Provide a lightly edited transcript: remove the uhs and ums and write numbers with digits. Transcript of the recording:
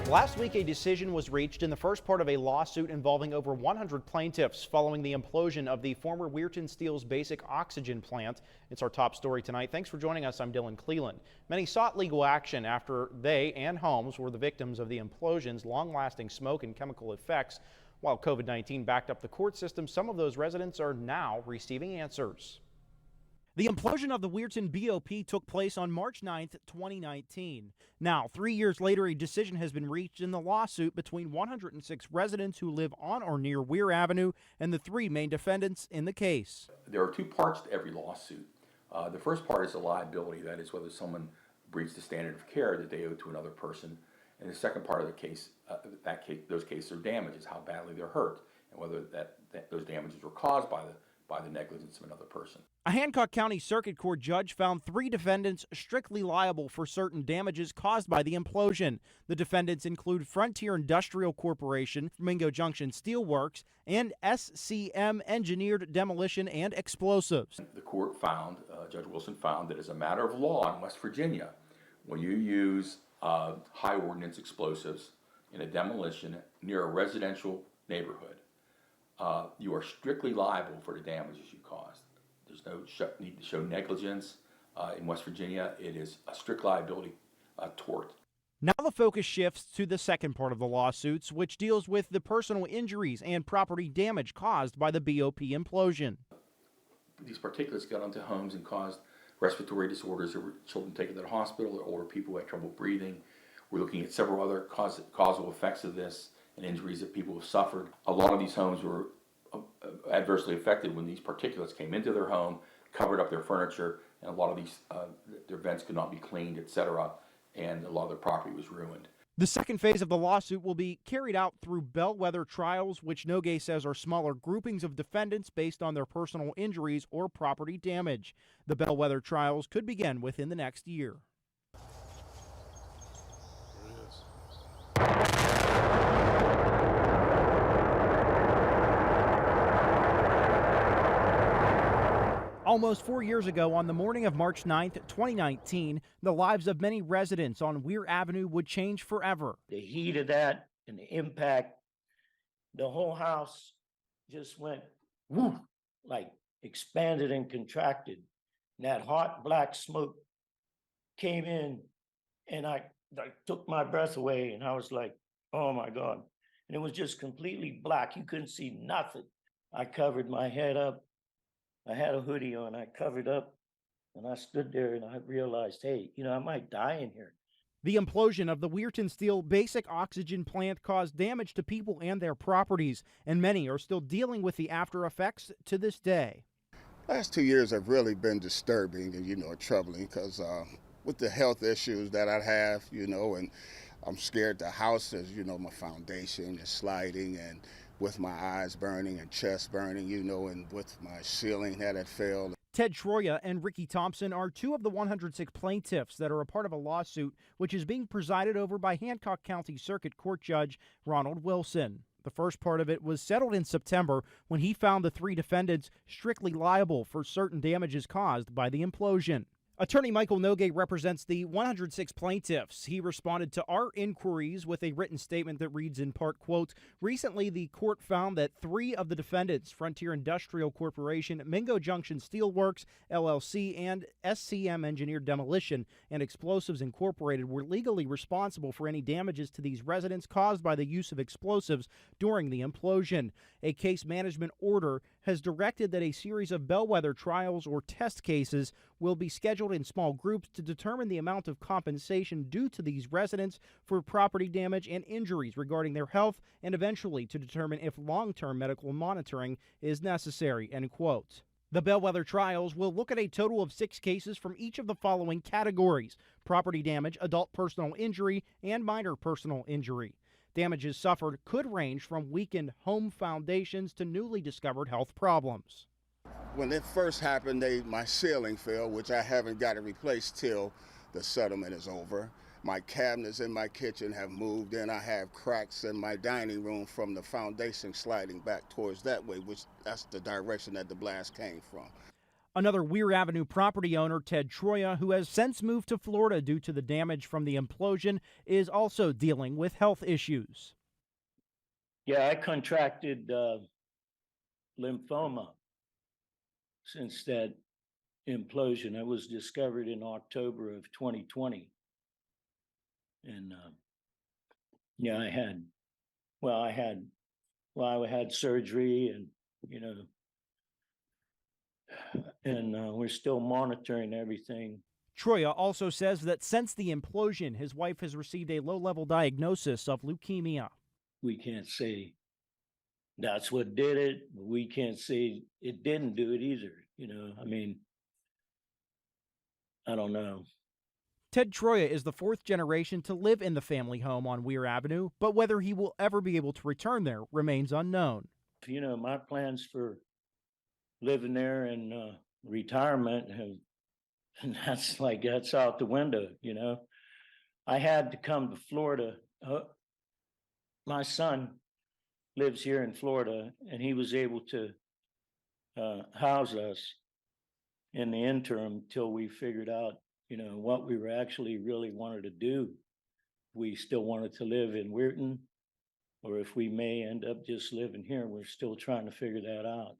Last week, a decision was reached in the first part of a lawsuit involving over 100 plaintiffs following the implosion of the former Weirton Steel's basic oxygen plant. It's our top story tonight. Thanks for joining us. I'm Dylan Cleland. Many sought legal action after they and homes were the victims of the implosion's long-lasting smoke and chemical effects. While COVID-19 backed up the court system, some of those residents are now receiving answers. The implosion of the Weirton BOP took place on March 9th, 2019. Now, 3 years later, a decision has been reached in the lawsuit between 106 residents who live on or near Weir Avenue and the three main defendants in the case. There are two parts to every lawsuit. The first part is the liability, that is whether someone breached the standard of care that they owe to another person. And the second part of the case, those cases are damages, how badly they're hurt, and whether those damages were caused by the negligence of another person. A Hancock County Circuit Court judge found three defendants strictly liable for certain damages caused by the implosion. The defendants include Frontier Industrial Corporation, Mingo Junction Steelworks, and SCM Engineered Demolition and Explosives. The court found, Judge Wilson found, that as a matter of law in West Virginia, when you use high ordnance explosives in a demolition near a residential neighborhood, you are strictly liable for the damages you caused. There's no need to show negligence. In West Virginia, it is a strict liability tort. Now the focus shifts to the second part of the lawsuits, which deals with the personal injuries and property damage caused by the BOP implosion. These particulates got onto homes and caused respiratory disorders. There were children taken to the hospital, or older people who had trouble breathing. We're looking at several other causal effects of this and injuries that people have suffered. A lot of these homes were adversely affected when these particulates came into their home, covered up their furniture, and a lot of these their vents could not be cleaned, etc., and a lot of their property was ruined. The second phase of the lawsuit will be carried out through bellwether trials, which Nogay says are smaller groupings of defendants based on their personal injuries or property damage. The bellwether trials could begin within the next year. Almost 4 years ago, on the morning of March 9th, 2019, the lives of many residents on Weir Avenue would change forever. The heat of that and the impact, the whole house just went woof, like expanded and contracted. And that hot black smoke came in, and I took my breath away, and I was like, oh my God. And it was just completely black. You couldn't see nothing. I covered my head up. I had a hoodie on, I covered up, and I stood there and I realized, hey, I might die in here. The implosion of the Weirton Steel basic oxygen plant caused damage to people and their properties, and many are still dealing with the after effects to this day. Last 2 years have really been disturbing and, troubling because with the health issues that I have, and I'm scared the house is, my foundation is sliding, and with my eyes burning and chest burning, and with my ceiling that had failed. Ted Troya and Ricky Thompson are two of the 106 plaintiffs that are a part of a lawsuit which is being presided over by Hancock County Circuit Court Judge Ronald Wilson. The first part of it was settled in September when he found the three defendants strictly liable for certain damages caused by the implosion. Attorney Michael Nogay represents the 106 plaintiffs. He responded to our inquiries with a written statement that reads in part, quote, recently the court found that three of the defendants, Frontier Industrial Corporation, Mingo Junction Steelworks, LLC, and SCM Engineered Demolition and Explosives Incorporated were legally responsible for any damages to these residents caused by the use of explosives during the implosion. A case management order has directed that a series of bellwether trials or test cases will be scheduled in small groups to determine the amount of compensation due to these residents for property damage and injuries regarding their health, and eventually to determine if long-term medical monitoring is necessary, end quote. The bellwether trials will look at a total of 6 cases from each of the following categories: property damage, adult personal injury, and minor personal injury. Damages suffered could range from weakened home foundations to newly discovered health problems. When it first happened, my ceiling fell, which I haven't got it replaced till the settlement is over. My cabinets in my kitchen have moved in. I have cracks in my dining room from the foundation sliding back towards that way, which that's the direction that the blast came from. Another Weir Avenue property owner, Ted Troya, who has since moved to Florida due to the damage from the implosion, is also dealing with health issues. Yeah, I contracted lymphoma since that implosion. It was discovered in October of 2020. And yeah, I had surgery, and we're still monitoring everything. Troya also says that since the implosion, his wife has received a low-level diagnosis of leukemia. We can't say that's what did it. We can't say it didn't do it either. I mean, I don't know. Ted Troya is the fourth generation to live in the family home on Weir Avenue, but whether he will ever be able to return there remains unknown. My plans for living there in retirement and that's out the window. I had to come to Florida. My son lives here in Florida, and he was able to house us in the interim till we figured out, what we were actually really wanted to do. We still wanted to live in Weirton, or if we may end up just living here. We're still trying to figure that out.